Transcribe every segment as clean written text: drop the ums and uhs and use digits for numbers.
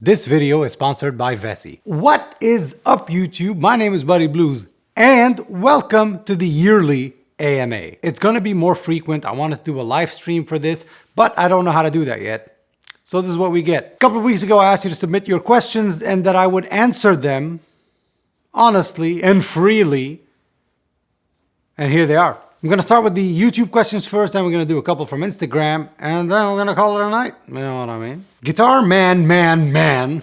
This video is sponsored by Vessi. What is up, YouTube? My name is Buddy Blues, and welcome to the yearly AMA. It's gonna be more frequent. I wanted to do a live stream for this, but I don't know how to do that yet. So this is what we get. A couple of weeks ago, I asked you to submit your questions and that I would answer them honestly and freely. And here they are. I'm gonna start with the YouTube questions first, then we're gonna do a couple from Instagram, and then we're gonna call it a night. You know what I mean? Guitar Man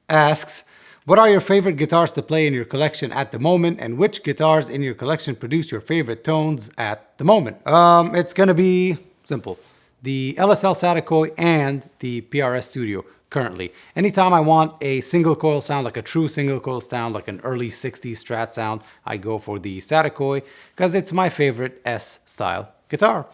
asks, what are your favorite guitars to play in your collection at the moment, and which guitars in your collection produce your favorite tones at the moment? It's gonna be simple. The LSL Saticoy and the PRS Studio currently. Anytime I want a single coil sound, like a true single coil sound, like an early 60s Strat sound, I go for the Saticoy because it's my favorite S-style guitar.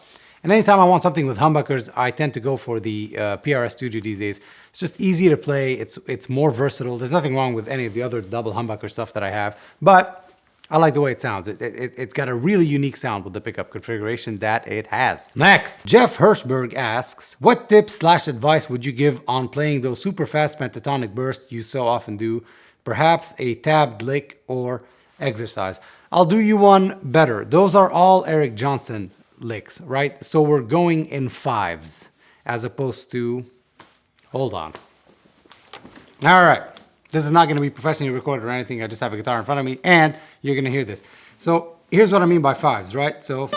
And anytime I want something with humbuckers, I tend to go for the PRS Studio these days. It's just easy to play, it's more versatile. There's nothing wrong with any of the other double humbucker stuff that I have, but I like the way it sounds. It's got a really unique sound with the pickup configuration that it has. Next, Jeff Hirschberg asks, what tips/advice would you give on playing those super fast pentatonic bursts you so often do? Perhaps a tabbed lick or exercise. I'll do you one better. Those are all Eric Johnson licks, right? So we're going in fives as opposed to, hold on. All right. This is not going to be professionally recorded or anything. I just have a guitar in front of me and you're going to hear this. So here's what I mean by fives, right? So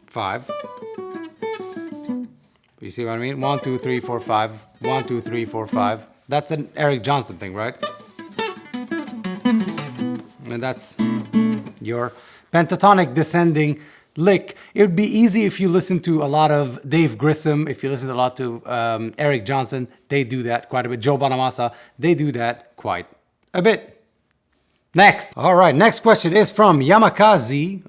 5. You see what I mean? 1, 2, 3, 4, 5. 1, 2, 3, 4, 5. That's an Eric Johnson thing, right? And that's your pentatonic descending lick. It would be easy if you listen to a lot of Dave Grissom, if you listen a lot to Eric Johnson, they do that quite a bit. Joe Bonamassa, they do that quite a bit. Next. All right, next question is from Yamakaze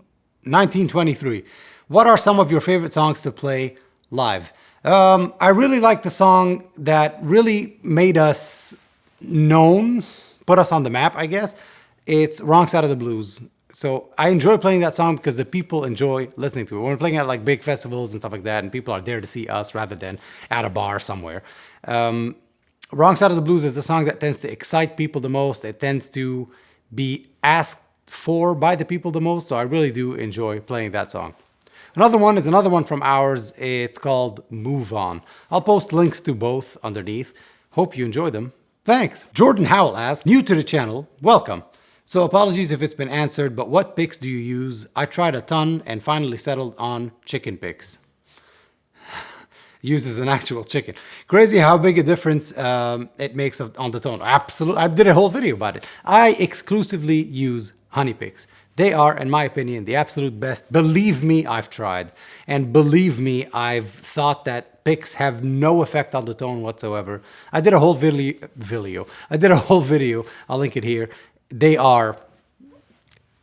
1923. What are some of your favorite songs to play live? I really like the song that really made us known, put us on the map, I guess. It's Wrong Side of the Blues. So I enjoy playing that song because the people enjoy listening to it. When we're playing at like big festivals and stuff like that, and people are there to see us rather than at a bar somewhere. Wrong Side of the Blues is the song that tends to excite people the most. It tends to be asked for by the people the most. So I really do enjoy playing that song. Another one is another one from ours. It's called Move On. I'll post links to both underneath. Hope you enjoy them. Thanks. Jordan Howell asks, new to the channel, welcome. So apologies if it's been answered, but what picks do you use? I tried a ton and finally settled on chicken picks. Uses an actual chicken. Crazy how big a difference it makes on the tone. Absolutely, I did a whole video about it. I exclusively use honey picks. They are, in my opinion, the absolute best. Believe me, I've tried. And believe me, I've thought that picks have no effect on the tone whatsoever. I did a whole video. I'll link it here. They are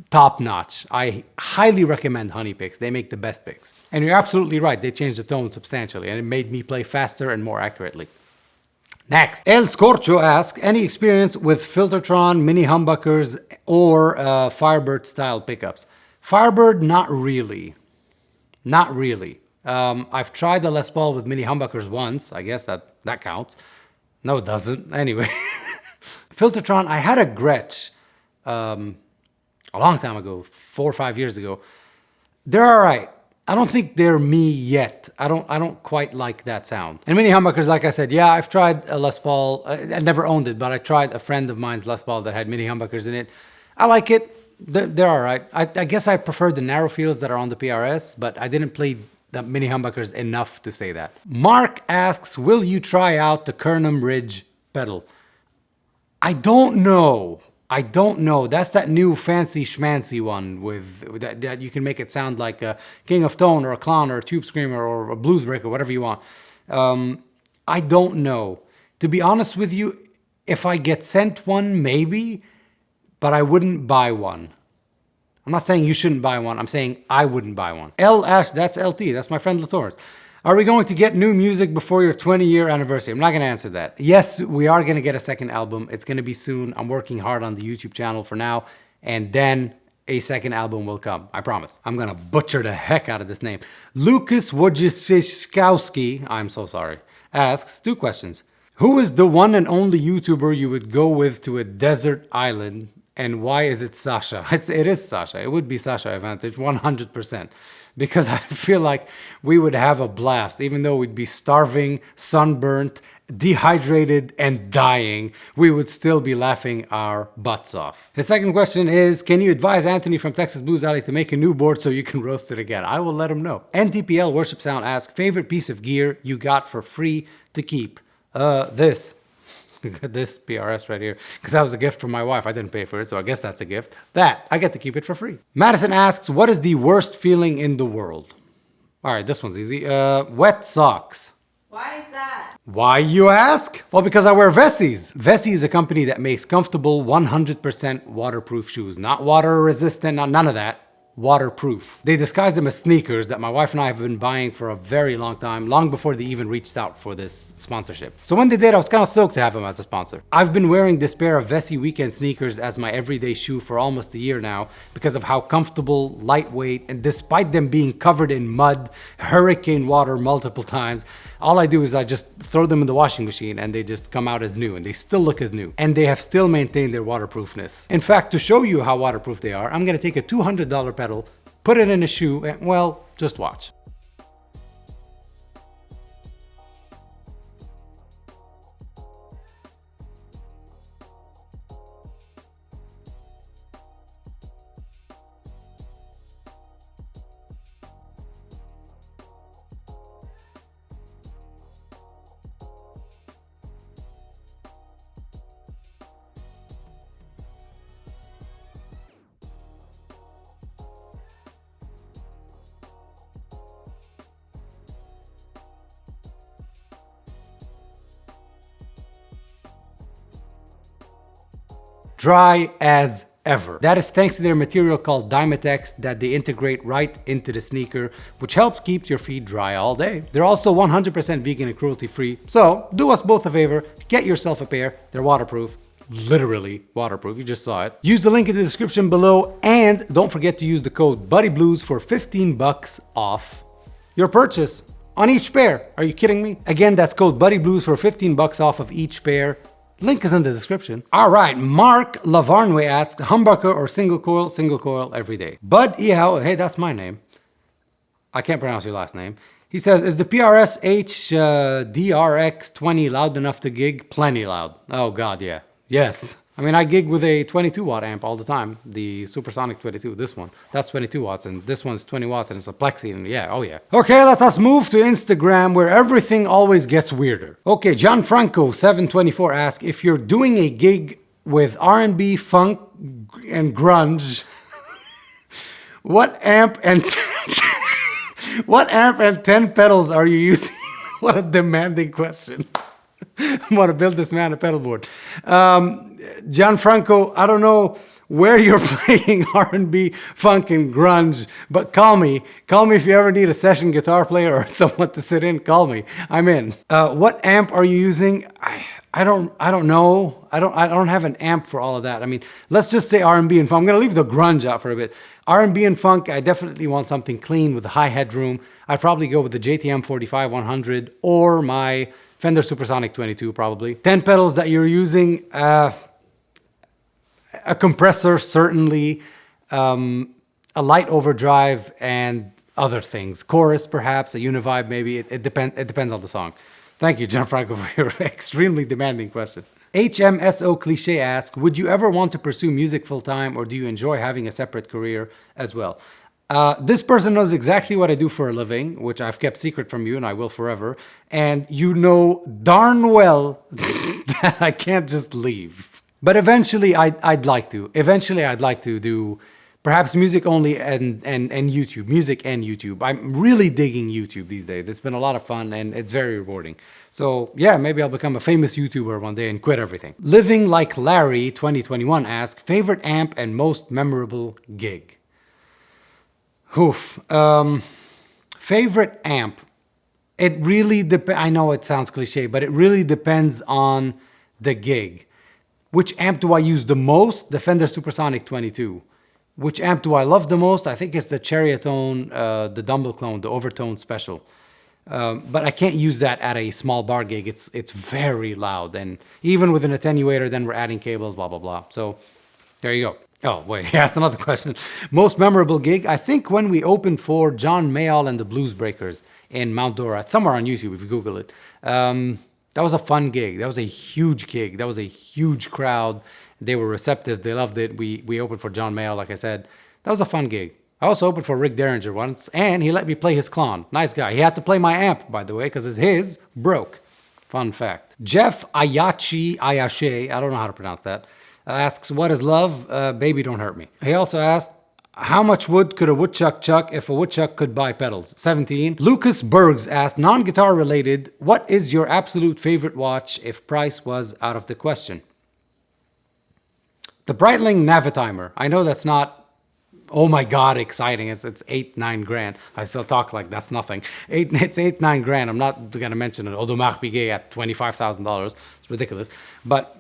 top notch. I highly recommend honey picks. They make the best picks. And you're absolutely right. They changed the tone substantially and it made me play faster and more accurately. Next, El Scorcho asks, any experience with Filtertron, mini humbuckers, or Firebird style pickups? Firebird, not really. Not really. I've tried the Les Paul with mini humbuckers once. I guess that counts. No, it doesn't. Anyway. Filtertron, I had a Gretsch a long time ago, 4 or 5 years ago. They're all right. I don't think they're me yet. I don't quite like that sound. And mini humbuckers, like I said, yeah, I've tried a Les Paul. I never owned it, but I tried a friend of mine's Les Paul that had mini humbuckers in it. I like it. They're all right. I guess I prefer the narrow fields that are on the PRS, but I didn't play the mini humbuckers enough to say that. Mark asks, will you try out the Kernam Ridge pedal? I don't know. That's that new fancy schmancy one with that you can make it sound like a King of Tone or a Clown or a Tube Screamer or a Blues Breaker, whatever you want. I don't know. To be honest with you, if I get sent one, maybe, but I wouldn't buy one. I'm not saying you shouldn't buy one. I'm saying I wouldn't buy one. L asks, that's LT. That's my friend Latour's. Are we going to get new music before your 20-year anniversary? I'm not going to answer that. Yes, we are going to get a second album. It's going to be soon. I'm working hard on the YouTube channel for now. And then a second album will come. I promise. I'm going to butcher the heck out of this name. Lucas Wojciechowski, I'm so sorry, asks 2 questions. Who is the one and only YouTuber you would go with to a desert island, and why is it Sasha? It is Sasha. It would be Sasha Advantage, 100%. Because I feel like we would have a blast, even though we'd be starving, sunburnt, dehydrated, and dying, we would still be laughing our butts off. His second question is, can you advise Anthony from Texas Blues Alley to make a new board so you can roast it again? I will let him know. NTPL Worship Sound asks, favorite piece of gear you got for free to keep? This PRS right here, because that was a gift from my wife. I didn't pay for it, so I guess that's a gift. That, I get to keep it for free. Madison asks, what is the worst feeling in the world? All right, this one's easy. Wet socks. Why is that? Why, you ask? Well, because I wear Vessis. Vessi is a company that makes comfortable 100% waterproof shoes. Not water resistant, not none of that. Waterproof. They disguise them as sneakers that my wife and I have been buying for a very long time, long before they even reached out for this sponsorship. So when they did, I was kind of stoked to have them as a sponsor. I've been wearing this pair of Vessi weekend sneakers as my everyday shoe for almost a year now because of how comfortable, lightweight, and despite them being covered in mud, hurricane water multiple times, all I do is I just throw them in the washing machine and they just come out as new, and they still look as new. And they have still maintained their waterproofness. In fact, to show you how waterproof they are, I'm gonna take a $200 pedal, put it in a shoe, and well, just watch. Dry as ever. That is thanks to their material called Dymatex that they integrate right into the sneaker, which helps keep your feet dry all day. They're also 100% vegan and cruelty free, so do us both a favor, get yourself a pair. They're waterproof. Literally waterproof, you just saw it. Use the link in the description below, and don't forget to use the code BuddyBlues for 15 bucks off your purchase on each pair. Are you kidding me? Again, that's code BuddyBlues for 15 bucks off of each pair. Link is in the description. All right, Mark Lavarnway asks, humbucker or single coil every day. Bud Ehau, hey, that's my name. I can't pronounce your last name. He says, is the PRS DRX20 loud enough to gig? Plenty loud. Oh God, yeah. Yes. I mean, I gig with a 22 watt amp all the time. The Supersonic 22, this one. That's 22 watts, and this one's 20 watts, and it's a plexi, and yeah, oh yeah. Okay, let us move to Instagram, where everything always gets weirder. Okay, Gianfranco724 asks, if you're doing a gig with R&B, funk, and grunge, what amp and 10 pedals are you using? What a demanding question. I want to build this man a pedalboard. Gianfranco, I don't know where you're playing R&B, funk, and grunge, but call me. Call me if you ever need a session guitar player or someone to sit in. Call me. I'm in. What amp are you using? I don't know. I don't have an amp for all of that. I mean, let's just say R&B and funk. I'm gonna leave the grunge out for a bit. R&B and funk, I definitely want something clean with a high headroom. I'd probably go with the JTM 45-100 or my Fender Supersonic 22 probably. 10 pedals that you're using, a compressor certainly, a light overdrive, and other things. Chorus perhaps, a univibe maybe. It depends on the song. Thank you, Gianfranco, for your extremely demanding question. HMSO Cliche asks, would you ever want to pursue music full-time, or do you enjoy having a separate career as well? This person knows exactly what I do for a living, which I've kept secret from you, and I will forever. And you know darn well that I can't just leave. But eventually, I'd like to. Eventually, I'd like to do perhaps music only and YouTube. Music and YouTube. I'm really digging YouTube these days. It's been a lot of fun, and it's very rewarding. So yeah, maybe I'll become a famous YouTuber one day and quit everything. Living Like Larry 2021 asks, favorite amp and most memorable gig? Oof. Favorite amp. It really depends. I know it sounds cliche, but it really depends on the gig. Which amp do I use the most? The Fender Supersonic 22. Which amp do I love the most? I think it's the Cherrytone, the Dumble Clone, the Overtone Special. But I can't use that at a small bar gig. It's very loud, and even with an attenuator, then we're adding cables, blah blah blah. So there you go. Oh wait, he asked another question. Most memorable gig? I think when we opened for John Mayall and the Blues Breakers in Mount Dora. It's somewhere on YouTube if you Google it. That was a fun gig. That was a huge gig. That was a huge crowd. They were receptive. They loved it. We opened for John Mayall, like I said. That was a fun gig. I also opened for Rick Derringer once, and he let me play his Klon. Nice guy. He had to play my amp, by the way, because his broke. Fun fact. Jeff Ayashe, I don't know how to pronounce that, asks, what is love? Baby, don't hurt me. He also asked, how much wood could a woodchuck chuck if a woodchuck could buy pedals? 17. Lucas Bergs asked, non-guitar related, what is your absolute favorite watch if price was out of the question? The Breitling Navitimer. I know that's not, oh my God, exciting. It's 8-9 grand. I still talk like that's nothing. It's 8-9 grand. I'm not gonna mention an Audemars Piguet at $25,000. It's ridiculous. But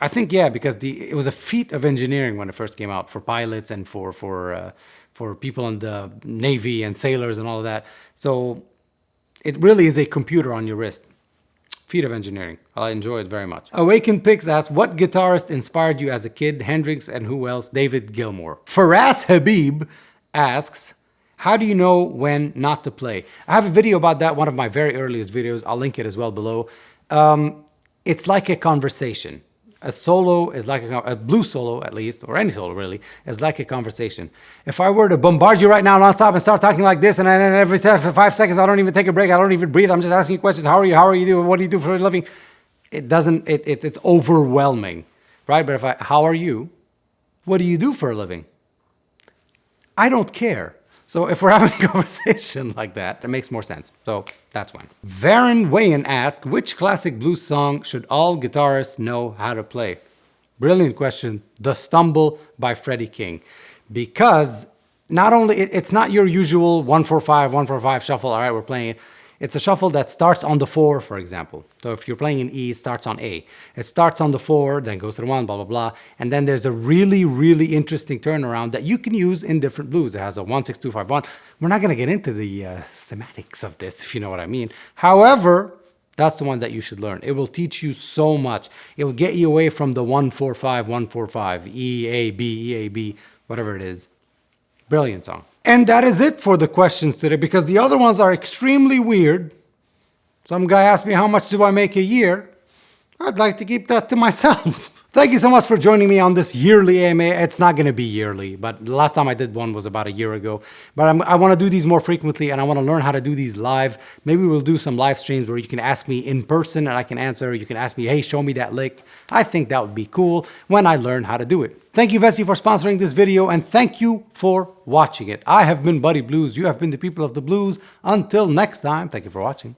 I think, yeah, because it was a feat of engineering when it first came out for pilots and for people in the Navy and sailors and all of that. So it really is a computer on your wrist. Feat of engineering. I enjoy it very much. Awakened Pix asks, what guitarist inspired you as a kid? Hendrix and who else? David Gilmour. Faraz Habib asks, how do you know when not to play? I have a video about that, one of my very earliest videos. I'll link it as well below. It's like a conversation. A solo is like a blues solo, at least, or any solo really, is like a conversation. If I were to bombard you right now nonstop and start talking like this, and then every 5 seconds I don't even take a break, I don't even breathe, I'm just asking you questions. How are you doing? What do you do for a living? It's overwhelming, right? But how are you? What do you do for a living? I don't care. So if we're having a conversation like that, it makes more sense. So that's one. Varen Wayan asked, which classic blues song should all guitarists know how to play? Brilliant question. The Stumble by Freddie King. Because not only, it's not your usual 1-4-5, 1-4-5 shuffle, all right, we're playing it. It's a shuffle that starts on the 4, for example. So if you're playing an E, it starts on A. It starts on the 4, then goes to the 1, blah, blah, blah. And then there's a really, really interesting turnaround that you can use in different blues. It has a 1-6-2-5-1. We're not going to get into the semantics of this, if you know what I mean. However, that's the one that you should learn. It will teach you so much. It will get you away from the 1-4-5, 1-4-5, E, A, B, E, A, B, whatever it is. Brilliant song. And that is it for the questions today, because the other ones are extremely weird. Some guy asked me, how much do I make a year? I'd like to keep that to myself. Thank you so much for joining me on this yearly AMA. It's not going to be yearly, but the last time I did one was about a year ago. But I want to do these more frequently, and I want to learn how to do these live. Maybe we'll do some live streams where you can ask me in person and I can answer. You can ask me, hey, show me that lick. I think that would be cool when I learn how to do it. Thank you, Vessi, for sponsoring this video, and thank you for watching it. I have been Buddy Blues. You have been the people of the blues. Until next time, thank you for watching.